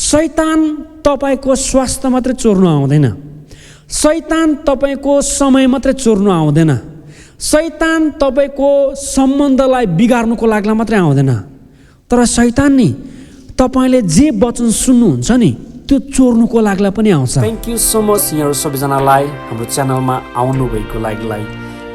शैतान तपाईको स्वास्थ्य मात्रै चोर्न आउँदैन, शैतान तपाईको समय मात्रै चोर्न आउँदैन, शैतान तपाईको सम्बन्धलाई बिगार्नुको लागि मात्रै आउँदैन, तर शैतान नि तपाईले जे वचन सुन्नुहुन्छ नि त्यो चोर्नुको लागि पनि आउँछ। थ्यांक यू सो मच यहाँहरु सबैजनालाई हाम्रो च्यानलमा आउनु भएको लागि।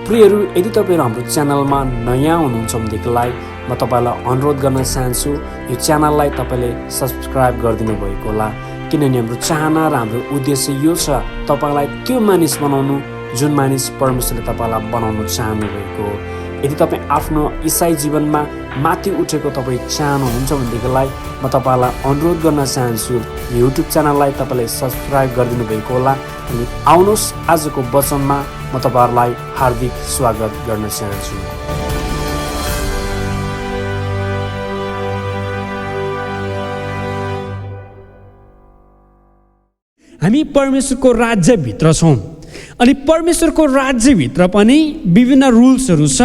प्रियहरु, यदि तपाईहरु हाम्रो च्यानलमा नयाँ हुनुहुन्छ भनेदेखिलाई म तपाईलाई अनुरोध गर्न चाहन्छु यो च्यानललाई तपाईले सब्स्क्राइब गरिदिनु भएको होला, किनभने हाम्रो चाहना र हाम्रो उद्देश्य यो छ तपाईलाई त्यो मानिस बनाउनु जुन मानिस परमेश्वरले तपाईलाई बनाउन चाहनु भएको हो। यदि तपाई आफ्नो ईसाई जीवनमा माथि उठेको तपाई चाहनुहुन्छ भनेदेखिलाई म तपाईलाई अनुरोध गर्न चाहन्छु युट्युब च्यानललाई तपाईले सब्स्क्राइब गरिदिनु भएको होला। अनि आउनुहोस् आजको वचनमा म तपाईहरुलाई हार्दिक स्वागत गर्न चाहन्छु। हामी परमेश्वरको राज्यभित्र छौँ अनि परमेश्वरको राज्यभित्र पनि विभिन्न रुल्सहरू छ।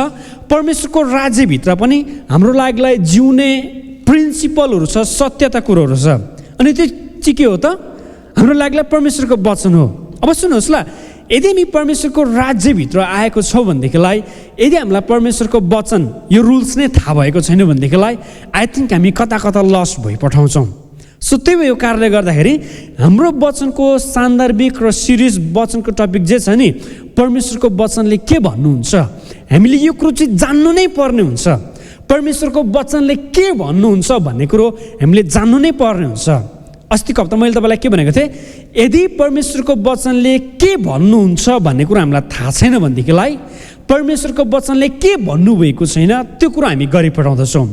परमेश्वरको राज्यभित्र पनि हाम्रो लागि जिउने प्रिन्सिपलहरू छ, सत्यता कुरोहरू छ। अनि त्यो चाहिँ के हो त? हाम्रो लागि परमेश्वरको वचन हो। अब सुन्नुहोस् ल, यदि हामी परमेश्वरको राज्यभित्र आएको छौँ भनेदेखिलाई, यदि हामीलाई परमेश्वरको वचन यो रुल्स नै थाहा भएको छैन भनेदेखिलाई आई थिङ्क हामी कता कता लस भइपठाउँछौँ। सो त्यही भयो कारणले गर्दाखेरि हाम्रो वचनको सान्दर्भिक र सिरियस वचनको टपिक जे छ नि, परमेश्वरको वचनले के भन्नुहुन्छ, हामीले यो कुरो चाहिँ जान्नु नै पर्ने हुन्छ। परमेश्वरको वचनले के भन्नुहुन्छ भन्ने कुरो हामीले जान्नु नै पर्ने हुन्छ। अस्तिको हप्ता मैले तपाईँलाई के भनेको थिएँ, यदि परमेश्वरको वचनले के भन्नुहुन्छ भन्ने कुरो हामीलाई थाहा छैन भनेदेखिलाई परमेश्वरको वचनले के भन्नुभएको छैन त्यो कुरो हामी गरिपठाउँदछौँ।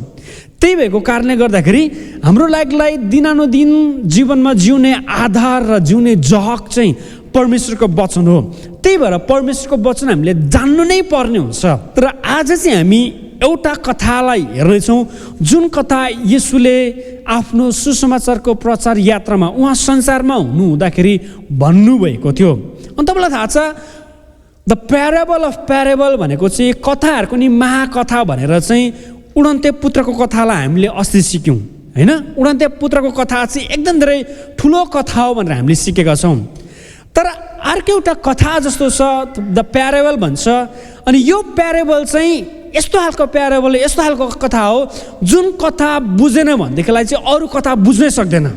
त्यही भएको कारणले गर्दाखेरि हाम्रो लागि दिनानुदिन जीवनमा जिउने आधार र जिउने जहक चाहिँ परमेश्वरको वचन हो। त्यही भएर परमेश्वरको वचन हामीले जान्नु नै पर्ने हुन्छ। तर आज चाहिँ हामी एउटा कथालाई हेर्नेछौँ, जुन कथा येशूले आफ्नो सुसमाचारको प्रचार यात्रामा उहाँ संसारमा हुनुहुँदाखेरि भन्नुभएको थियो। अनि तपाईँलाई थाहा छ द प्याराबल अफ प्यारेबल भनेको चाहिँ कथाहरूको नि महाकथा भनेर चाहिँ उडन्ते पुत्रको कथालाई हामीले अस्ति सिक्यौँ होइन। उडन्ते पुत्रको कथा चाहिँ एकदम धेरै ठुलो कथा हो भनेर हामीले सिकेका छौँ। तर अर्को एउटा कथा जस्तो छ, द प्यारेबल भन्छ। अनि यो प्यारेबल चाहिँ यस्तो खालको प्यारेबल, यस्तो खालको कथा हो जुन कथा बुझेन भनेदेखिलाई चाहिँ अरू कथा बुझ्नै सक्दैन।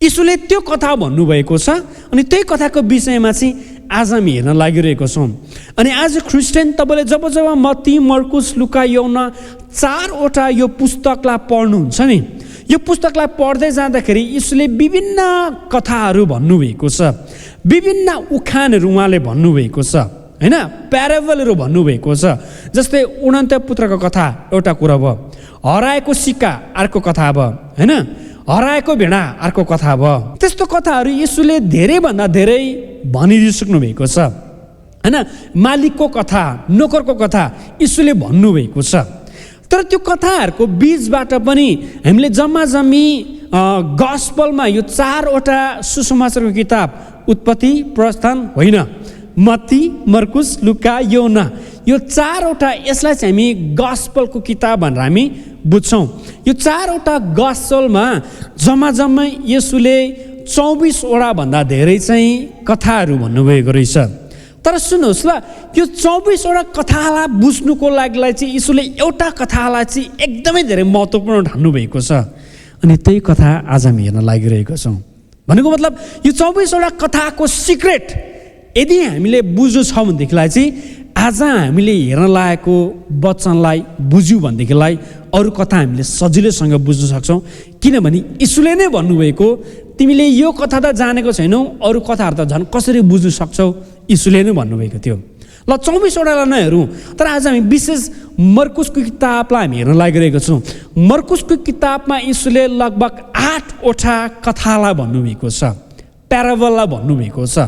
यीशुले त्यो कथा भन्नुभएको छ अनि त्यही कथाको विषयमा चाहिँ आज हामी हेर्न लागिरहेको छौँ। अनि आज क्रिस्चियन तपाईँले जब जब मत्ती, मर्कुस, लुका, यौना 4वटा यो पुस्तकलाई पढ्नुहुन्छ नि, यो पुस्तकलाई पढ्दै जाँदाखेरि यीशुले विभिन्न कथाहरू भन्नुभएको छ, विभिन्न उखानहरू उहाँले भन्नुभएको छ होइन, प्यारेबलहरू भन्नुभएको छ। जस्तै उडन्ते पुत्रको कथा एउटा कुरा भयो, हराएको सिक्का अर्को कथा भयो होइन, हराएको भेडा अर्को कथा भयो। त्यस्तो कथाहरू यीशुले धेरैभन्दा धेरै भनिदिइसक्नु भएको छ होइन। मालिकको कथा, नोकरको कथा यीशुले भन्नुभएको छ। तर त्यो कथाहरूको बीचबाट पनि हामीले जम्मी गस्पलमा यो 4वटा सुसमाचारको किताब, उत्पत्ति, प्रस्थान होइन, मत्ती, मर्कुस, लुका, यौना, यो 4वटा यसलाई चाहिँ हामी गस्पलको किताब भनेर हामी बुझ्छौँ। यो 4वटा गस्पलमा जम्मै येशूले 24वटा भन्दा धेरै चाहिँ कथाहरू भन्नुभएको रहेछ। तर सुन्नुहोस् ल, यो 24वटा कथालाई बुझ्नुको लागि चाहिँ यीशुले एउटा कथालाई चाहिँ एकदमै धेरै महत्त्वपूर्ण ठान्नुभएको छ। अनि त्यही कथा आज हामी हेर्न लागिरहेको छौँ। भनेको मतलब यो 24वटा कथाको सिक्रेट यदि हामीले बुझ्नु छ भनेदेखिलाई चाहिँ आज हामीले हेर्न लागेको वचनलाई बुझ्यौँ भनेदेखिलाई अरू कथा हामीले सजिलैसँग बुझ्न सक्छौँ। किनभने यीशुले नै भन्नुभएको, तिमीले यो कथा त जानेको छैनौ, अरू कथाहरू त झन् कसरी बुझ्न सक्छौ, यीशुले नै भन्नुभएको थियो। ल 24वटालाई नहेरौँ, तर आज हामी विशेष मर्कुसको किताबलाई हामी हेर्न लागिरहेको छौँ। मर्कुसको किताबमा यीशुले लगभग 8वटा कथालाई भन्नुभएको छ, प्याराबललाई भन्नुभएको छ।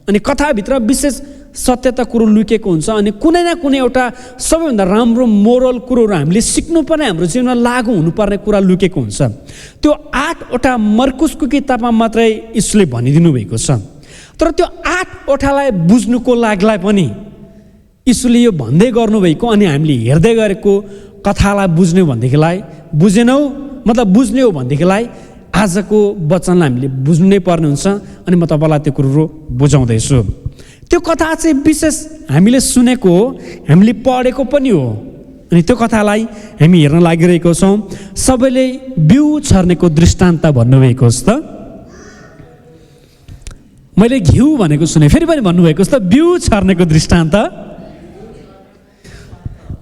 अनि कथाभित्र विशेष सत्यता कुरो लुकेको हुन्छ अनि कुनै न कुनै एउटा सबैभन्दा राम्रो मोरल कुरोहरू हामीले सिक्नुपर्ने, हाम्रो जीवनमा लागू हुनुपर्ने कुरा लुकेको हुन्छ। त्यो 8वटा मर्कुसको किताबमा मात्रै यीशुले भनिदिनु भएको छ। तर त्यो 8वटालाई बुझ्नुको लागि पनि यीशुले यो भन्दै गर्नुभएको अनि हामीले हेर्दै गरेको कथालाई बुझ्ने भनेदेखिलाई बुझेनौ मतलब बुझ्ने हो भनेदेखिलाई आजको वचनलाई हामीले बुझ्नु नै पर्ने हुन्छ अनि म तपाईँलाई त्यो कुरो बुझाउँदैछु। त्यो कथा चाहिँ विशेष हामीले सुनेको हो, हामीले पढेको पनि हो अनि त्यो कथालाई हामी हेर्न लागिरहेको छौँ। सबैले बिउ छर्नेको दृष्टान्त भन्नुभएको छ त, मैले घिउ भनेको सुने, फेरि पनि भन्नुभएको छ त बिउ छर्नेको दृष्टान्त।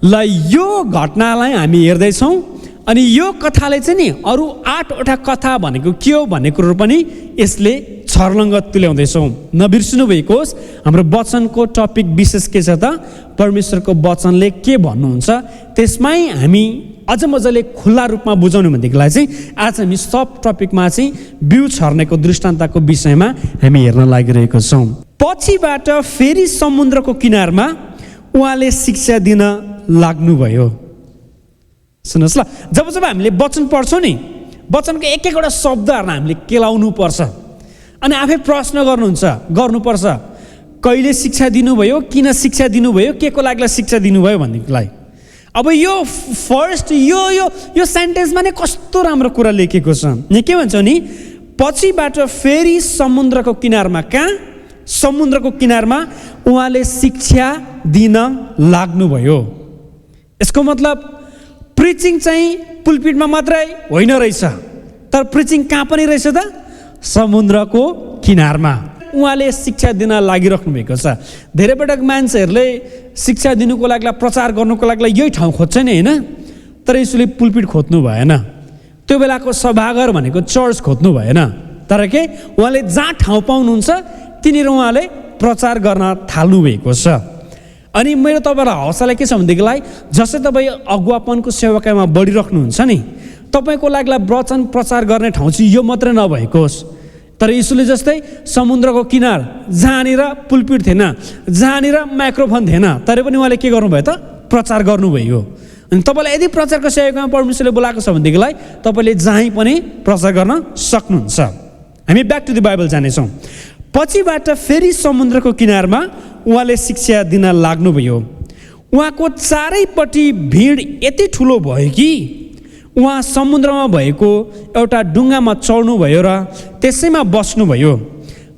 ल यो घटनालाई हामी हेर्दैछौँ अनि यो कथाले चाहिँ नि अरू 8वटा कथा भनेको के हो भन्ने कुरो पनि यसले छर्लङ्ग तुल्याउँदैछौँ। नबिर्सिनु भएको होस्, हाम्रो वचनको टपिक विशेष के छ त, परमेश्वरको वचनले के भन्नुहुन्छ त्यसमै हामी अझ मजाले खुल्ला रूपमा बुझाउने भनेदेखिलाई चाहिँ आज हामी सब टपिकमा चाहिँ बिउ छर्नेको दृष्टान्तको विषयमा हामी हेर्न लागिरहेको छौँ। पछिबाट फेरि समुद्रको किनारमा उहाँले शिक्षा दिन लाग्नुभयो। सुन्नुहोस् ल, जब हामीले वचन पढ्छौँ नि, वचनको एक एकवटा शब्दहरूलाई हामीले केलाउनु पर्छ अनि आफै प्रश्न गर्नुपर्छ, कहिले शिक्षा दिनुभयो, किन शिक्षा दिनुभयो, के को लागि शिक्षा दिनुभयो भन्नेलाई। अब यो फर्स्ट यो सेन्टेन्समा नै कस्तो राम्रो कुरा लेखेको छ। यहाँ के भन्छ नि, पछिबाट फेरि समुद्रको किनारमा, कहाँ? समुद्रको किनारमा उहाँले शिक्षा दिन लाग्नुभयो। यसको मतलब प्रिचिङ चाहिँ पुलपिटमा मात्रै होइन रहेछ, तर प्रिचिङ कहाँ पनि रहेछ त? समुद्रको किनारमा उहाँले शिक्षा दिन लागिराख्नु भएको छ। धेरै पटक मान्छेहरूले शिक्षा दिनुको लागि, प्रचार गर्नुको लागि यही ठाउँ खोज्छ नि होइन, तर यसले पुलपिट खोज्नु भएन। त्यो बेलाको सभाघर भनेको चर्च खोज्नु भएन, तर के उहाँले जहाँ ठाउँ पाउनुहुन्छ तिनीहरू उहाँले प्रचार गर्न थाल्नु भएको छ। अनि मेरो तपाईँलाई हौसला के छ भनेदेखिलाई, जसै तपाईँ अगुवापनको सेवाकामा बढिराख्नुहुन्छ नि, तपाईँको लागि वचन प्रचार गर्ने ठाउँ चाहिँ यो मात्रै नभएकोस्। तर यीशुले जस्तै समुद्रको किनार जहाँनिर पुलपिट थिएन, जहाँनिर माइक्रोफोन थिएन, तर पनि उहाँले के गर्नुभयो त? प्रचार गर्नुभयो। अनि तपाईँलाई यदि प्रचारको सेवाकामा परमेश्वरले बोलाएको छ भनेदेखिलाई तपाईँले जहीँ पनि प्रचार गर्न सक्नुहुन्छ। हामी ब्याक टु द बाइबल जानेछौँ। पछिबाट फेरि समुद्रको किनारमा उहाँले शिक्षा दिन लाग्नुभयो। उहाँको चारैपट्टि भिड यति ठुलो भयो कि उहाँ समुद्रमा भएको एउटा डुङ्गामा चढ्नुभयो र त्यसैमा बस्नुभयो।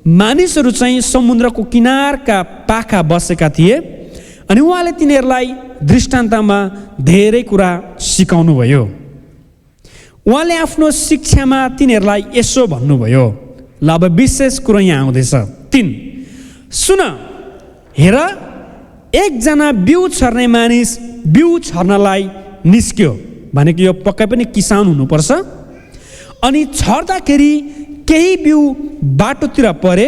मानिसहरू चाहिँ समुद्रको किनारका पाखा बसेका थिए अनि उहाँले तिनीहरूलाई दृष्टान्तमा धेरै कुरा सिकाउनुभयो। उहाँले आफ्नो शिक्षामा तिनीहरूलाई यसो भन्नुभयो। ल अब विशेष कुरो यहाँ आउँदैछ। 3, सुन, हेर, एकजना बिउ छर्ने मानिस बिउ छर्नलाई निस्क्यो। भनेको यो पक्कै पनि किसान हुनुपर्छ। अनि छर्दाखेरि केही बिउ बाटोतिर परे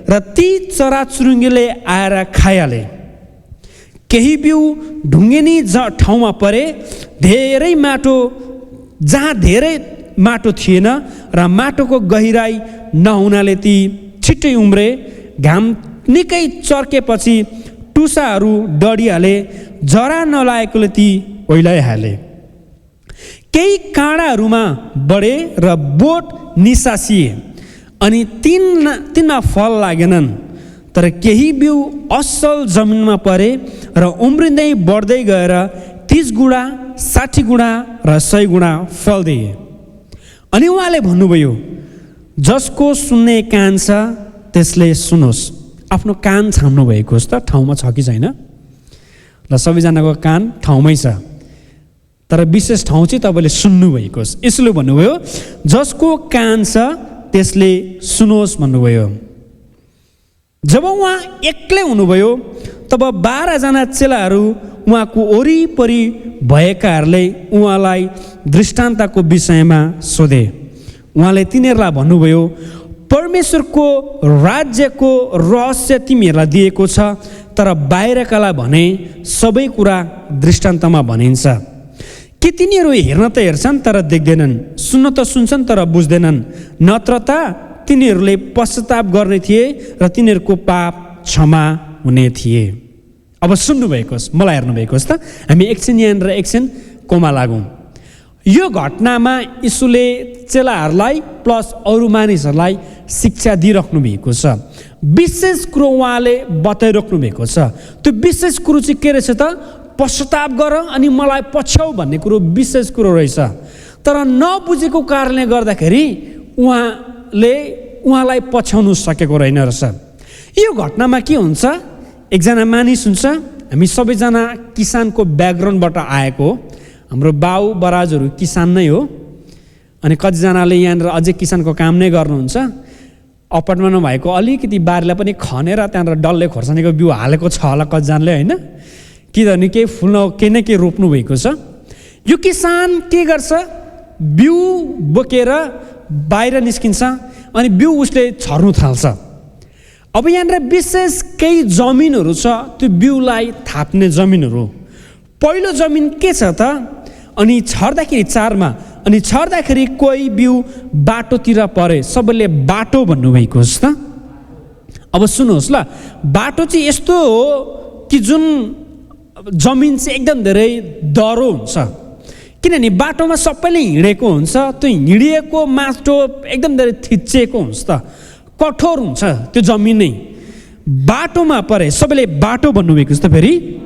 र ती चराचुरुङ्गीले आएर खाइहाले। केही बिउ ढुङ्गेनी ठाउँमा परे, धेरै माटो, जहाँ धेरै माटो थिएन र माटोको गहिराई नहुनाले ती छिट्टै उम्रे। घाम निकै चर्केपछि टुसाहरू डढिहाले, जरा नलागेकोले ती ओइलाइहाले। केही काँडाहरूमा बढे र बोट निसासिए अनि तिनमा फल लागेनन्। तर केही बिउ असल जमिनमा परे र उम्रिँदै बढ्दै गएर 30 गुणा, 60 गुणा र 100 गुणा फल दिए। अनि उहाँले भन्नुभयो, जसको सुन्ने कान छ त्यसले सुनोस्। आफ्नो कान छाम्नु भएको छ त, ठाउँमा छ कि छैन? ल सबैजनाको कान ठाउँमै छ, तर विशेष ठाउँ चाहिँ तपाईँले सुन्नुभएको छ। यसले भन्नुभयो जसको कान छ त्यसले सुनोस् भन्नुभयो। जब उहाँ एक्लै हुनुभयो तब 12 जना चेलाहरू उहाँको वरिपरि भएकाहरूले उहाँलाई दृष्टान्तको विषयमा सोधे। उहाँले तिनीहरूलाई भन्नुभयो, परमेश्वरको राज्यको रहस्य तिमीहरूलाई दिएको छ, तर बाहिरकालाई भने सबै कुरा दृष्टान्तमा भनिन्छ। के तिनीहरू हेर्न त हेर्छन् तर देख्दैनन्, सुन्न त सुन्छन् तर बुझ्दैनन्। नत्र त तिनीहरूले पश्चाताप गर्ने थिए र तिनीहरूको पाप क्षमा हुने थिए। अब सुन्नुभएको छ, मलाई हेर्नुभएको छ त। हामी एकछिन यहाँनिर एकछिन कोमा लागौँ। यो घटनामा यीशुले चेलाहरूलाई प्लस अरू मानिसहरूलाई शिक्षा दिइराख्नु भएको छ। विशेष कुरो उहाँले बताइराख्नु भएको छ। त्यो विशेष कुरो चाहिँ के रहेछ त? पश्चाताप गर अनि मलाई पछ्याउ भन्ने कुरो विशेष कुरो रहेछ। तर नबुझेको कारणले गर्दाखेरि उहाँलाई पछ्याउनु सकेको रहेन रहेछ। यो घटनामा के हुन्छ, एकजना मानिस हुन्छ, हामी सबैजना किसानको ब्याकग्राउन्डबाट आएको, हाम्रो बाउ बराजुहरू किसान नै हो, अनि कतिजनाले यहाँनिर अझै किसानको काम नै गर्नुहुन्छ। अपार्टमेन्टमा भएको अलिकति बारीलाई पनि खनेर त्यहाँनिर डल्ले खोर्सानीको बिउ हालेको छ होला कतिजनाले, होइन, किनभने केही फुल्न केही न केही रोप्नु भएको छ। यो किसान के गर्छ, बिउ बोकेर बाहिर निस्किन्छ अनि बिउ उसले छर्नु थाल्छ। अब यहाँनिर विशेष केही जमिनहरू छ, त्यो बिउलाई थाप्ने जमिनहरू। पहिलो जमिन के छ त, अनि छर्दाखेरि 4मा, अनि छर्दाखेरि कोही बिउ बाटोतिर परे, सबैले बाटो भन्नुभएको होस् त। अब सुन्नुहोस् ल, बाटो चाहिँ यस्तो हो कि जुन जमिन चाहिँ एकदम धेरै दह्रो हुन्छ, किनभने बाटोमा सबैले हिँडेको हुन्छ, त्यो हिँडिएको माटो एकदम धेरै थिचिएको हुन्छ त, कठोर हुन्छ त्यो जमिन नै। बाटोमा परे, सबैले बाटो भन्नुभएको छ त। फेरि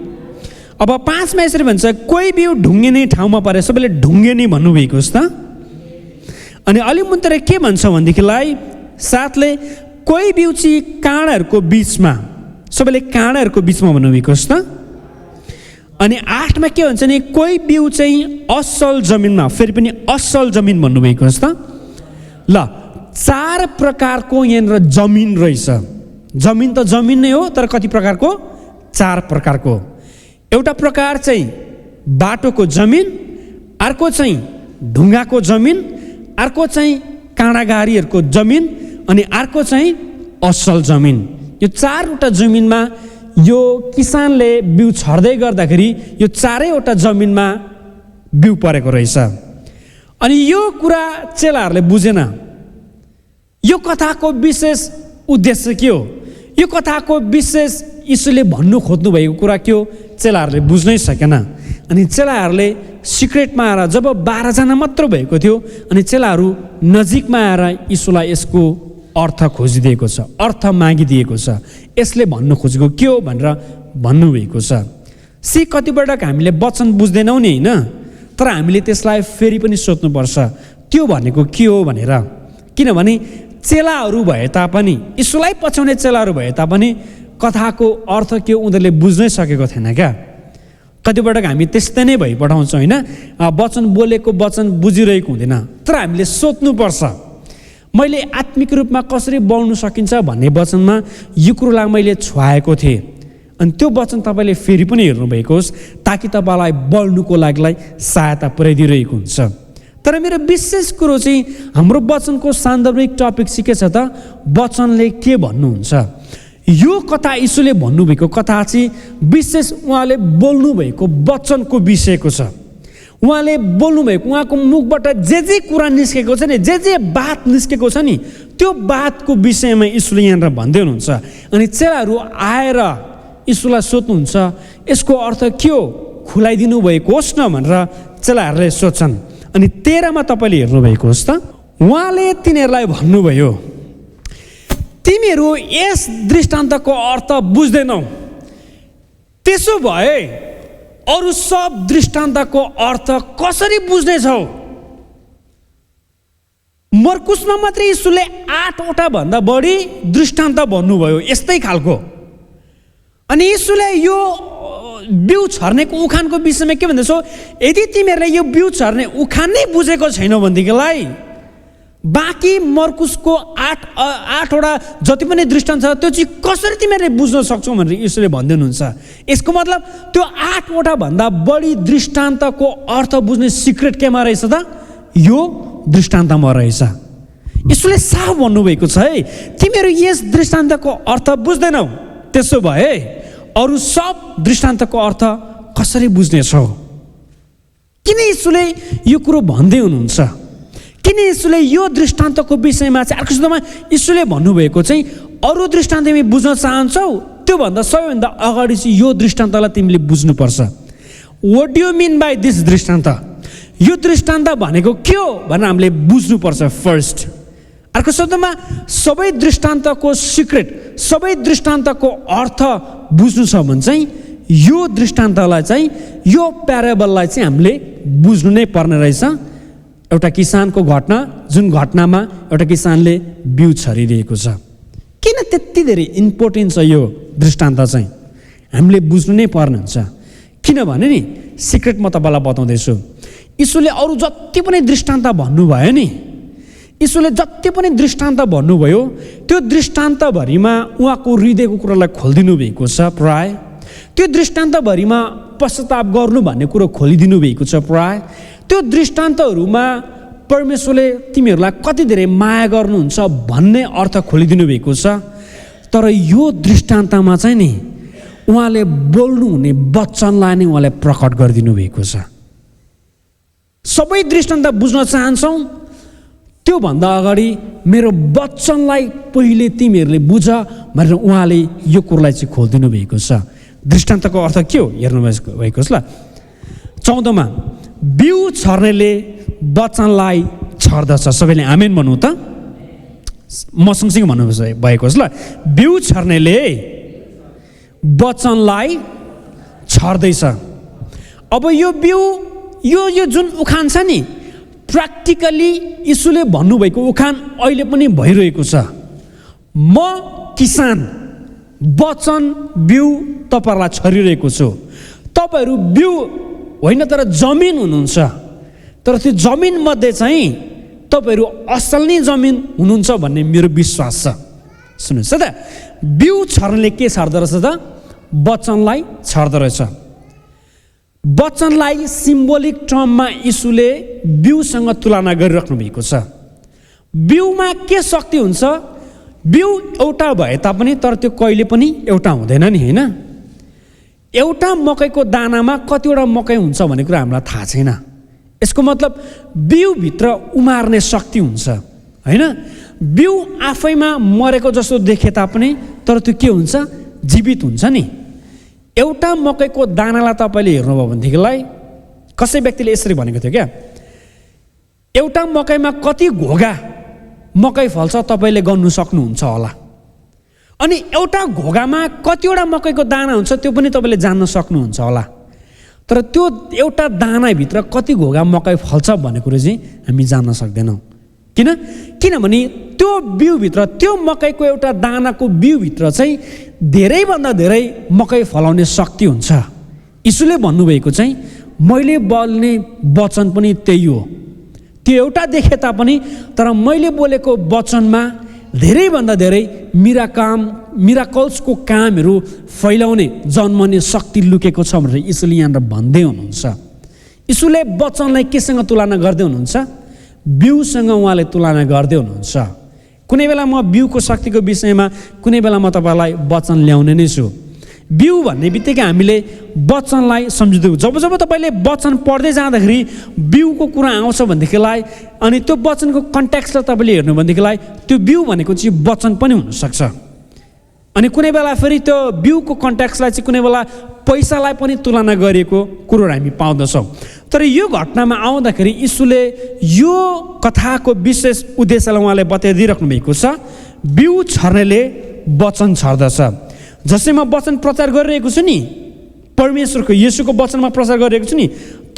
अब 5मा यसरी भन्छ, कोही बिउ ढुङ्गिने ठाउँमा परे, सबैले ढुङ्गिने भन्नुभएको छ त। अनि अलि मुन्तिर के भन्छ भनेदेखिलाई 7ले कोही बिउ चाहिँ काँडाहरूको बिचमा, सबैले काँडाहरूको बिचमा भन्नुभएको छ त। अनि 8मा के भन्छ नि, कोही बिउ चाहिँ असल जमिनमा, फेरि पनि असल जमिन भन्नुभएको छ त। ल, 4 प्रकारको यहाँनिर जमिन रहेछ। जमिन त जमिन नै हो, तर कति प्रकारको, 4 प्रकारको। एउटा प्रकार चाहिँ बाटोको जमिन, अर्को चाहिँ ढुङ्गाको जमिन, अर्को चाहिँ काँडागारीहरूको जमिन, अनि अर्को चाहिँ असल जमिन। यो 4वटा जमिनमा यो किसानले बिउ छर्दै गर्दाखेरि यो 4वटा जमिनमा बिउ परेको रहेछ। अनि यो कुरा चेलाहरूले बुझेन। यो कथाको विशेष उद्देश्य के हो, यो कथाको विशेष यीशुले भन्नु खोज्नु भएको कुरा के हो, चेलाहरूले बुझ्नै सकेन। अनि चेलाहरूले सिक्रेटमा आएर, जब 12 जना मात्र भएको थियो, अनि चेलाहरू नजिकमा आएर यीशुलाई यसको अर्थ खोजिदिएको छ, अर्थ मागिदिएको छ, यसले भन्नु खोजेको के हो भनेर भन्नुभएको छ। कतिपटक हामीले वचन बुझ्दैनौँ नि, होइन, तर हामीले त्यसलाई फेरि पनि सोध्नुपर्छ त्यो भनेको के हो भनेर। किनभने चेलाहरू भए तापनि, यीशुलाई पछ्याउने चेलाहरू भए तापनि कथाको अर्थ के हो उनीहरूले बुझ्नै सकेको थिएन क्या। कतिपटक हामी त्यस्तै नै भइपठाउँछौँ, होइन, वचन बोलेको वचन बुझिरहेको हुँदैन, तर हामीले सोध्नुपर्छ, मैले आत्मिक रूपमा कसरी बोल्नु सकिन्छ भन्ने वचनमा यो कुरोलाई मैले छुवाएको थिएँ। अनि त्यो वचन तपाईँले फेरि पनि हेर्नुभएको होस्, ताकि तपाईँलाई बोल्नुको लागि सहायता पुर्याइदिइरहेको हुन्छ। तर मेरो विशेष कुरो चाहिँ हाम्रो वचनको सान्दर्भिक टपिक के छ त, वचनले के भन्नुहुन्छ। यो कथा यीशुले भन्नुभएको कथा चाहिँ विशेष उहाँले बोल्नुभएको वचनको विषयको छ। उहाँले बोल्नुभएको, उहाँको मुखबाट जे कुरा निस्केको छ नि, जे बात निस्केको छ नि, त्यो बातको विषयमा यीशुले यहाँनिर भन्दै हुनुहुन्छ। अनि चेलाहरू आएर यीशुलाई सोध्नुहुन्छ, यसको अर्थ के हो, खुलाइदिनु भएको होस् न भनेर चेलाहरूले सोध्छन्। अनि 13मा तपाईँले हेर्नुभएको होस् त, उहाँले तिनीहरूलाई भन्नुभयो, तिमीहरू यस दृष्टान्तको अर्थ बुझ्दैनौ, त्यसो भए अरू सब दृष्टान्तको अर्थ कसरी बुझ्नेछौ। मर्कुसमा मात्रै यीशुले 8वटा भन्दा बढी दृष्टान्त भन्नुभयो यस्तै खालको। अनि यीशुले यो बिउ छर्नेको उखानको विषयमा के भन्दैछौ, यदि तिमीहरूले यो बिउ छर्ने उखान नै बुझेको छैनौ भनेदेखिलाई बाँकी मर्कुसको 8वटा जति पनि दृष्टान्त छ त्यो चाहिँ कसरी तिमीहरूले बुझ्न सक्छौ भनेर यीशुले भन्दै हुनुहुन्छ। यसको मतलब त्यो 8वटा भन्दा बढी दृष्टान्तको अर्थ बुझ्ने सिक्रेट केमा रहेछ त, यो दृष्टान्तमा रहेछ। यीशुले साफ भन्नुभएको छ, है तिमीहरू यस दृष्टान्तको अर्थ बुझ्दैनौ, त्यसो भए अरू सब दृष्टान्तको अर्थ कसरी बुझ्नेछौ। किन यीशुले यो कुरो भन्दै हुनुहुन्छ, किन यीशुले यो दृष्टान्तको विषयमा चाहिँ अर्को शब्दमा यीशुले भन्नुभएको चाहिँ अरू दृष्टान्त तिमी बुझ्न चाहन्छौ, त्योभन्दा सबैभन्दा अगाडि चाहिँ यो दृष्टान्तलाई तिमीले बुझ्नुपर्छ। What do you mean by this दृष्टान्त, यो दृष्टान्त भनेको के हो भनेर हामीले बुझ्नुपर्छ फर्स्ट। अर्को शब्दमा सबै दृष्टान्तको सिक्रेट, सबै दृष्टान्तको अर्थ बुझ्नु छ भने चाहिँ यो दृष्टान्तलाई चाहिँ, यो प्याराबललाई चाहिँ हामीले बुझ्नु नै पर्ने रहेछ। एउटा किसानको घटना, जुन घटनामा एउटा किसानले बिउ छरिरहेको छ। किन त्यति धेरै इम्पोर्टेन्ट छ यो दृष्टान्त चाहिँ? हामीले बुझ्नु नै पर्ने हुन्छ। किनभने नि सिक्रेट म तपाईँलाई बताउँदैछु। यीशुले अरू जति पनि दृष्टान्त भन्नुभयो नि, यीशुले जति पनि दृष्टान्त भन्नुभयो त्यो दृष्टान्तभरिमा उहाँको हृदयको कुरालाई खोलिदिनु भएको छ प्राय। त्यो दृष्टान्तभरिमा पश्चाताप गर्नु भन्ने कुरो खोलिदिनु भएको छ प्राय। त्यो दृष्टान्तहरूमा परमेश्वरले तिमीहरूलाई कति धेरै माया गर्नुहुन्छ भन्ने अर्थ खोलिदिनु भएको छ। तर यो दृष्टान्तमा चाहिँ नि उहाँले बोल्नुहुने वचनलाई नै उहाँले प्रकट गरिदिनु भएको छ। सबै दृष्टान्त बुझ्न चाहन्छौँ, त्योभन्दा अगाडि मेरो वचनलाई पहिले तिमीहरूले बुझ भनेर उहाँले यो कुरोलाई चाहिँ खोलिदिनु भएको छ। दृष्टान्तको अर्थ के हो हेर्नु भएको छ ल। 14 मा बिउ छर्नेले वचनलाई छर्दछ। सबैले आमेन भन्नु त, म सँगसँगै भन्नु भएको छ ल। बिउ छर्नेले वचनलाई छर्दैछ। अब यो बिउ यो जुन उखान छ नि, प्र्याक्टिकली यीशुले भन्नुभएको उखान अहिले पनि भइरहेको छ। म किसान, वचन बिउ तपाईँहरूलाई छरिरहेको छु। तपाईँहरू बिउ होइन तर जमिन हुनुहुन्छ। तर त्यो जमिनमध्ये चाहिँ तपाईँहरू असल नै जमिन हुनुहुन्छ भन्ने मेरो विश्वास छ। सुन्नुहोस् त, बिउ छर्नेले के छर्दो रहेछ त? वचनलाई छर्दो रहेछ। वचनलाई सिम्बोलिक टर्ममा यीशुले बिउसँग तुलना गरिराख्नु भएको छ। बिउमा के शक्ति हुन्छ? बिउ एउटा भए तापनि तर त्यो कहिले पनि एउटा हुँदैन नि, होइन? एउटा मकैको दानामा कतिवटा मकै हुन्छ भन्ने कुरा हामीलाई थाहा छैन। यसको मतलब बिउभित्र उमार्ने शक्ति हुन्छ, होइन? बिउ आफैमा मरेको जस्तो देखे तापनि तर त्यो के हुन्छ? जीवित हुन्छ नि। एउटा मकैको दानालाई तपाईँले हेर्नुभयो भनेदेखिलाई कसै व्यक्तिले यसरी भनेको थियो क्या, एउटा मकैमा कति घोगा मकै फल्छ तपाईँले गर्नु सक्नुहुन्छ होला, अनि एउटा घोगामा कतिवटा मकैको दाना हुन्छ त्यो पनि तपाईँले जान्न सक्नुहुन्छ होला। तर त्यो एउटा दानाभित्र कति घोगा मकै फल्छ भन्ने कुरो चाहिँ हामी जान्न सक्दैनौँ। किनभने त्यो बिउभित्र, त्यो मकैको एउटा दानाको बिउभित्र चाहिँ धेरैभन्दा धेरै मकै फलाउने शक्ति हुन्छ। यीशुले भन्नुभएको चाहिँ मैले बोल्ने वचन पनि त्यही हो। त्यो एउटा देखे तापनि तर मैले बोलेको वचनमा धेरैभन्दा धेरै मिराकल्सको कामहरू फैलाउने, जन्मने शक्ति लुकेको छ भनेर यीशुले यहाँनिर भन्दै हुनुहुन्छ। यीशुले वचनलाई केसँग तुलना गर्दै हुनुहुन्छ? बिउसँग उहाँले तुलना गर्दै हुनुहुन्छ। कुनै बेला म बिउको शक्तिको विषयमा कुनै बेला म तपाईँलाई वचन ल्याउने नै छु। बिउ भन्ने बित्तिकै हामीले वचनलाई सम्झिँदै, जब तपाईँले वचन पढ्दै जाँदाखेरि बिउको कुरा आउँछ भनेदेखिलाई, अनि त्यो वचनको कन्टेक्स्टलाई तपाईँले हेर्नु भनेदेखिलाई त्यो बिउ भनेको चाहिँ वचन पनि हुनसक्छ। अनि कुनै बेला फेरि त्यो बिउको कन्टेक्स्टलाई चाहिँ कुनै बेला पैसालाई पनि तुलना गरिएको कुरोहरू हामी पाउँदछौँ। तर यो घटनामा आउँदाखेरि यीशुले यो कथाको विशेष उद्देश्यलाई उहाँले बताइदिइराख्नु भएको छ। बिउ छर्नेले वचन छर्दछ। जसै म वचन प्रचार गरिरहेको छु नि, परमेश्वरको येशूको वचनमा प्रचार गरिरहेको छु नि,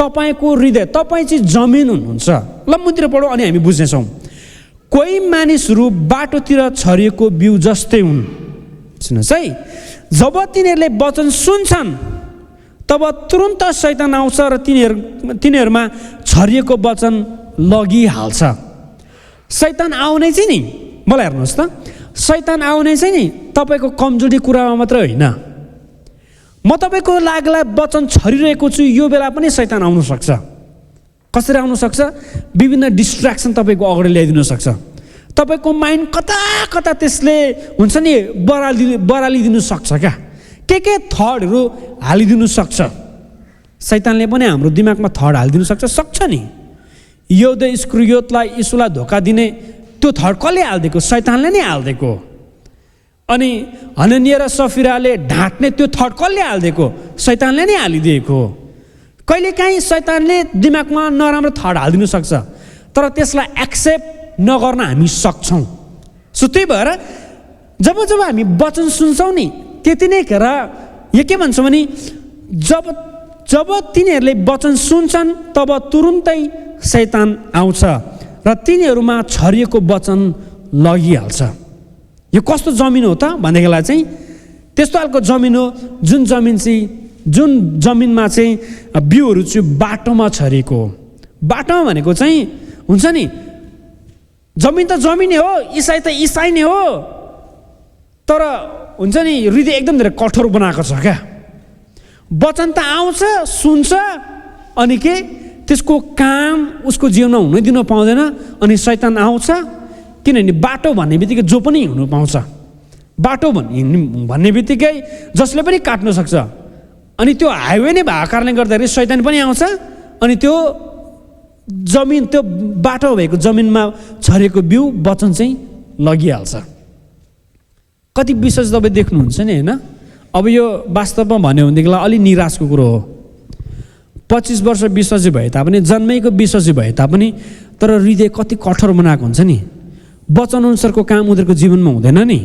तपाईँको हृदय, तपाईँ चाहिँ जमिन हुनुहुन्छ। ल मुतिर पढौँ अनि हामी बुझ्नेछौँ। कोही मानिसहरू बाटोतिर छरिएको बिउ जस्तै हुन्। सुन्नुहोस् है, जब तिनीहरूले वचन सुन्छन् तब तुरुन्त शैतान आउँछ र तिनीहरूमा छरिएको वचन लगिहाल्छ। शैतान आउने चाहिँ नि, मलाई हेर्नुहोस् त, शैतान आउने चाहिँ नि तपाईँको कमजोरी कुरामा मात्रै होइन। म तपाईँको लागि वचन छरिरहेको छु, यो बेला पनि शैतान आउनु सक्छ। कसरी आउनु सक्छ? विभिन्न डिस्ट्र्याक्सन तपाईँको अगाडि ल्याइदिनु सक्छ। तपाईँको माइन्ड कता कता त्यसले हुन्छ नि बरालिदिनु सक्छ क्या, के थटहरू हालिदिनु सक्छ। शैतानले पनि हाम्रो दिमागमा थट हालिदिनु सक्छ नि। यहुदा इस्करियोतलाई यीशुलाई धोका दिने त्यो थट कसले हालिदिएको? शैतानले नै हालिदिएको। अनि हननिया र सफिराले ढाँट्ने त्यो थट कसले हालिदिएको? शैतानले नै हालिदिएको। कहिलेकाहीँ शैतानले दिमागमा नराम्रो थट हालिदिनु सक्छ, तर त्यसलाई एक्सेप्ट नगर्न हामी सक्छौँ। सो त्यही भएर जब हामी वचन सुन्छौँ नि, त्यति नै खेर यो के भन्छौँ भने जब जब तिनीहरूले वचन सुन्छन् तब तुरुन्तै शैतान आउँछ र तिनीहरूमा छरिएको वचन लगिहाल्छ। यो कस्तो जमिन हो त भनेदेखिलाई चाहिँ त्यस्तो खालको जमिन हो जुन जमिनमा चाहिँ बिउहरू चाहिँ बाटोमा छरिएको हो। बाटोमा भनेको चाहिँ हुन्छ नि, जमिन त जमिन नै हो, इसाई त इसाई नै हो, तर हुन्छ नि हृदय एकदम धेरै कठोर बनाएको छ क्या। वचन त आउँछ, सुन्छ, अनि के त्यसको काम उसको जीवनमा हुनै दिन पाउँदैन। अनि शैतान आउँछ, किनभने बाटो भन्ने बित्तिकै जो पनि हिँड्नु पाउँछ। बाटो भन्ने बित्तिकै जसले पनि काट्न सक्छ। अनि त्यो हाइवे नै भएको कारणले गर्दाखेरि शैतान पनि आउँछ, अनि त्यो जमिन, त्यो बाटो भएको जमिनमा छरेको बिउ वचन चाहिँ लगिहाल्छ। कति विश्वास तपाईँ देख्नुहुन्छ नि होइन। अब यो वास्तवमा भन्यो भनेदेखिलाई अलि निराशको कुरो हो। 25 वर्ष विश्वासी भए तापनि, जन्मेको विश्वासी भए तापनि, तर हृदय कति कठोर बनाएको हुन्छ नि, वचन अनुसारको काम उनीहरूको जीवनमा हुँदैन नि।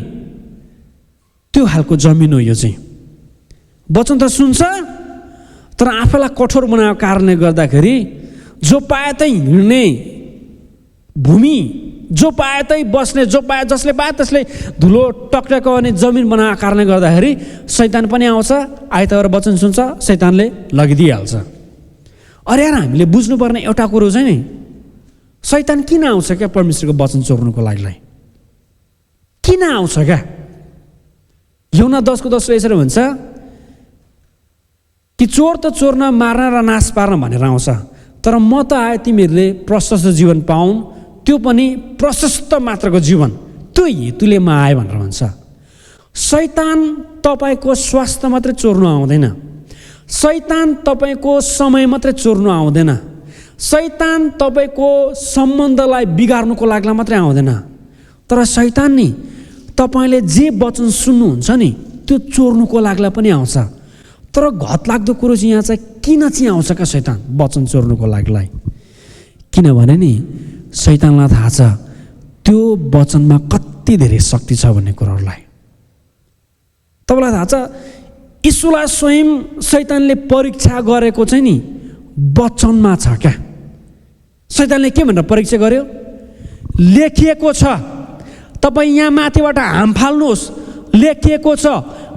त्यो खालको जमिन हो यो चाहिँ। वचन त सुन्छ, तर आफैलाई कठोर बनाएको कारणले गर्दाखेरि जो पाए त हिँड्ने भूमि, जो पाए त बस्ने, जसले पाए त्यसले धुलो टक्टकाउने जमिन बनाएको कारणले गर्दाखेरि शैतान पनि आउँछ, आइतबार वचन सुन्छ, शैतानले लगिदिइहाल्छ। अरे यार, हामीले बुझ्नुपर्ने एउटा कुरो चाहिँ नि, शैतान किन आउँछ क्या परमेश्वरको वचन चोर्नुको लागि? किन आउँछ क्या? यूहन्ना 10:10 यसरी भन्छ कि चोर त चोर्न, मार्न र नाश पार्न भनेर आउँछ, तर म त आए तिमीहरूले प्रशस्त जीवन पाउन्, त्यो पनि प्रशस्त मात्रको जीवन, त्यो हेतुले म आएँ भनेर भन्छ। शैतान तपाईँको स्वास्थ्य मात्रै चोर्नु आउँदैन, शैतान तपाईँको समय मात्रै चोर्नु आउँदैन, शैतान तपाईँको सम्बन्धलाई बिगार्नुको लागि मात्रै आउँदैन, तर शैतान नि तपाईँले जे वचन सुन्नुहुन्छ नि त्यो चोर्नुको लागि पनि आउँछ। तर घतलाग्दो कुरो चाहिँ यहाँ चाहिँ किन चाहिँ आउँछ क्या शैतान वचन चोर्नुको लागि? किनभने नि शैतानलाई थाहा छ त्यो वचनमा कति धेरै शक्ति छ भन्ने कुरोहरूलाई। तपाईँलाई थाहा छ यीशुलाई स्वयं शैतानले परीक्षा गरेको चाहिँ नि वचनमा छ क्या। शैतानले के भनेर परीक्षा गर्यो? लेखिएको छ, तपाईँ यहाँ माथिबाट हाम फाल्नुहोस्, लेखिएको छ।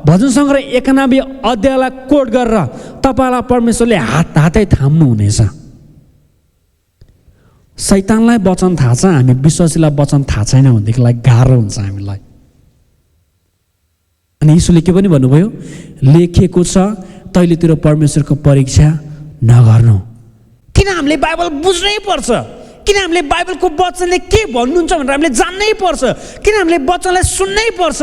भजन सङ्ग्रह 91 अध्यायलाई कोट गरेर तपाईँलाई परमेश्वरले हातै थाम्नुहुनेछ। शैतानलाई वचन थाहा छ, हामी विश्वासीलाई वचन थाहा छैन भनेदेखिलाई गाह्रो हुन्छ हामीलाई। अनि यीशुले के पनि भन्नुभयो? लेखिएको छ, तैलेतिर परमेश्वरको परीक्षा नगर्नु। किन हामीले बाइबल बुझ्नै पर्छ? किन हामीले बाइबलको वचनले के भन्नुहुन्छ भनेर हामीले जान्नै पर्छ? किन हामीले वचनलाई सुन्नै पर्छ?